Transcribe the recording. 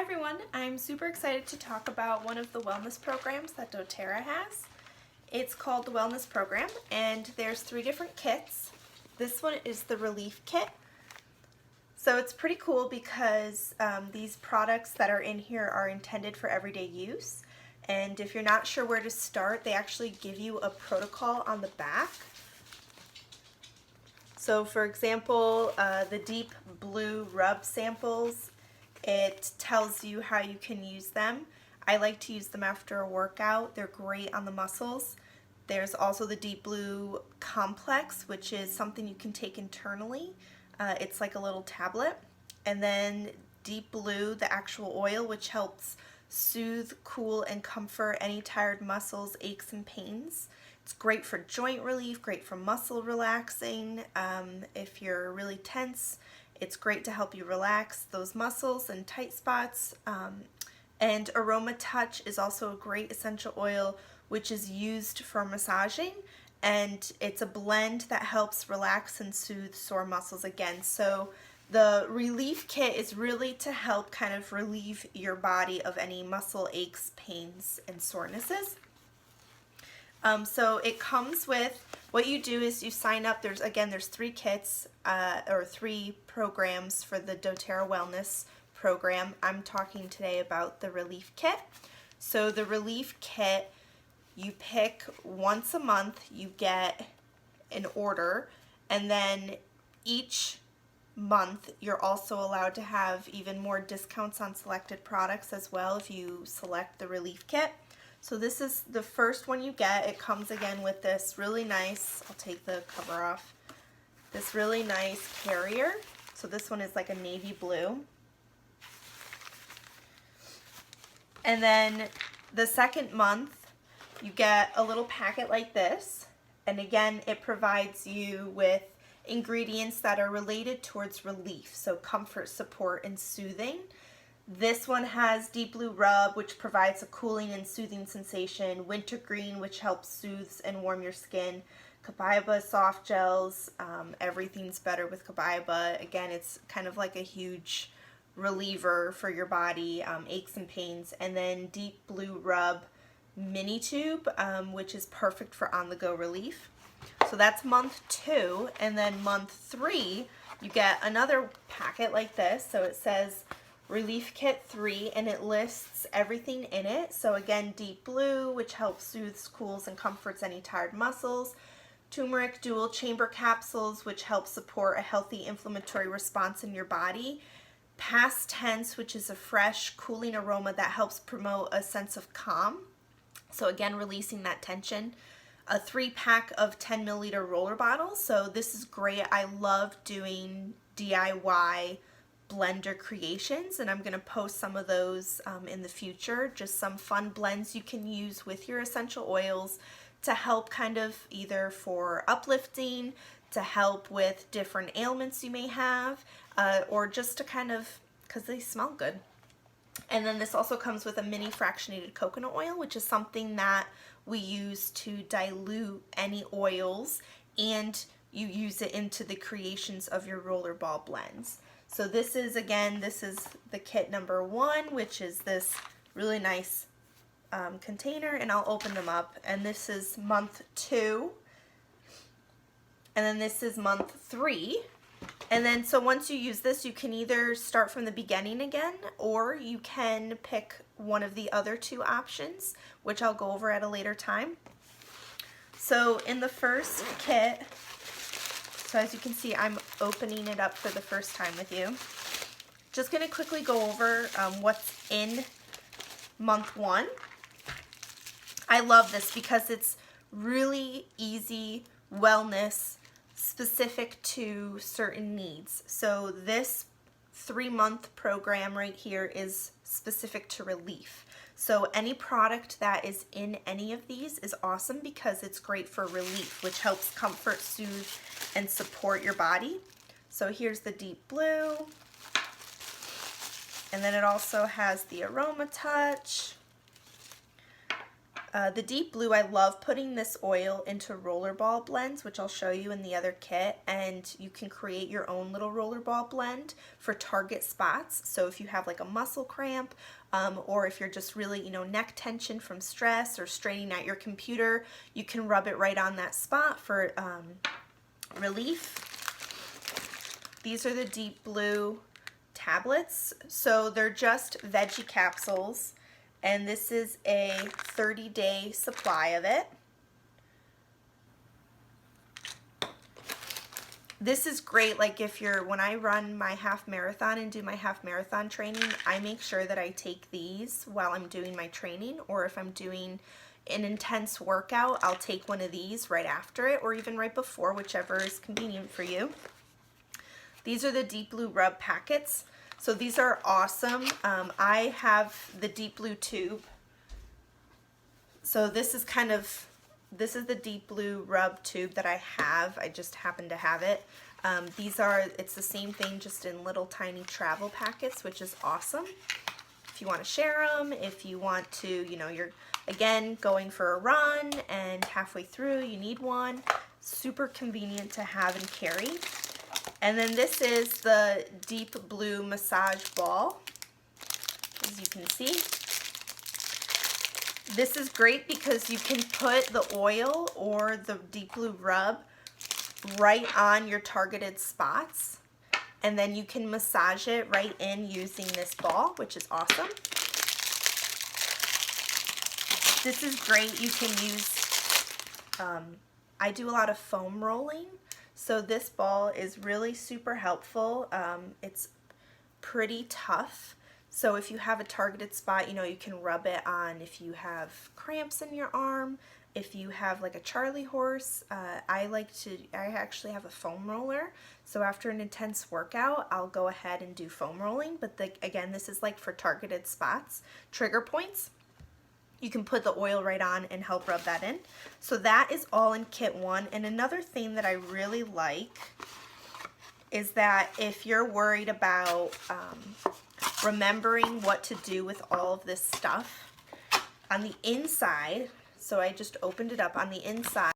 everyone, I'm super excited to talk about one of the wellness programs that doTERRA has. It's called the Wellness Program, and there's 3 different kits. This one is the Relief Kit. So it's pretty cool because these products that are in here are intended for everyday use. And if you're not sure where to start, they actually give you a protocol on the back. So for example, the Deep Blue Rub samples, it tells you how you can use them. I like to use them after a workout. They're great on the muscles. There's also the Deep Blue Complex, which is something you can take internally. It's like a little tablet. And then Deep Blue, the actual oil, which helps soothe, cool, and comfort any tired muscles, aches, and pains. It's great for joint relief, great for muscle relaxing. If you're really tense, it's great to help you relax those muscles and tight spots. And Aroma Touch is also a great essential oil which is used for massaging, and it's a blend that helps relax and soothe sore muscles again. So the Relief Kit is really to help kind of relieve your body of any muscle aches, pains, and sorenesses. So it comes with, what you do is you sign up. There's 3 kits or 3 programs for the doTERRA Wellness Program. I'm talking today about the Relief Kit. So the Relief Kit, you pick once a month, you get an order, and then each month you're also allowed to have even more discounts on selected products as well if you select the Relief Kit. So this is the first one you get. It comes again with this really nice, I'll take the cover off, this really nice carrier. So this one is like a navy blue. And then the second month you get a little packet like this. And again, it provides you with ingredients that are related towards relief, so comfort, support, and soothing. This one has Deep Blue Rub, which provides a cooling and soothing sensation. Wintergreen, which helps soothe and warm your skin. Copaiba soft gels. Everything's better with Copaiba. Again, it's kind of like a huge reliever for your body, aches and pains. And then Deep Blue Rub mini tube, which is perfect for on-the-go relief. So that's month 2, and then month 3, you get another packet like this. So it says Relief Kit 3, and it lists everything in it. So again, Deep Blue, which helps soothes, cools, and comforts any tired muscles. Turmeric dual chamber capsules, which help support a healthy inflammatory response in your body. Past Tense, which is a fresh, cooling aroma that helps promote a sense of calm. So again, releasing that tension. A 3-pack of 10 milliliter roller bottles. So this is great. I love doing DIY blender creations, and I'm going to post some of those in the future. Just some fun blends you can use with your essential oils to help kind of either for uplifting, to help with different ailments you may have, or just to kind of, because they smell good. And then this also comes with a mini fractionated coconut oil, which is something that we use to dilute any oils, and you use it into the creations of your rollerball blends. So this is, again, this is the kit number 1, which is this really nice container, and I'll open them up. And this is month 2, and then this is month 3. And then, so once you use this, you can either start from the beginning again, or you can pick one of the other 2 options, which I'll go over at a later time. So in the first kit, so as you can see, I'm opening it up for the first time with you. Just going to quickly go over what's in month 1. I love this because it's really easy wellness specific to certain needs. So this 3-month program right here is specific to relief. So any product that is in any of these is awesome because it's great for relief, which helps comfort, soothe, and support your body. So here's the Deep Blue. And then it also has the Aroma Touch. The Deep Blue, I love putting this oil into rollerball blends, which I'll show you in the other kit, and you can create your own little rollerball blend for target spots. So if you have like a muscle cramp, or if you're just really, you know, neck tension from stress or straining at your computer, you can rub it right on that spot for relief. These are the Deep Blue tablets. So they're just veggie capsules, and this is a 30-day supply of it. This is great, like if you're, when I run my half marathon and do my half marathon training, I make sure that I take these while I'm doing my training, or if I'm doing an intense workout, I'll take one of these right after it, or even right before, whichever is convenient for you. These are the Deep Blue rub packets. So these are awesome. I have the Deep Blue tube. So this is the Deep Blue rub tube that I have. I just happen to have it. It's the same thing, just in little tiny travel packets, which is awesome. If you want to share them, if you want to, you know, you're, again, going for a run and halfway through you need one. Super convenient to have and carry. And then this is the Deep Blue massage ball, as you can see. This is great because you can put the oil or the Deep Blue rub right on your targeted spots, and then you can massage it right in using this ball, which is awesome. This is great. You can use, I do a lot of foam rolling, so this ball is really super helpful. It's pretty tough. So if you have a targeted spot, you know, you can rub it on if you have cramps in your arm, if you have like a Charlie horse. I actually have a foam roller. So after an intense workout, I'll go ahead and do foam rolling. But again, this is like for targeted spots, trigger points. You can put the oil right on and help rub that in. So that is all in kit 1. And another thing that I really like is that if you're worried about remembering what to do with all of this stuff, on the inside, so I just opened it up, on the inside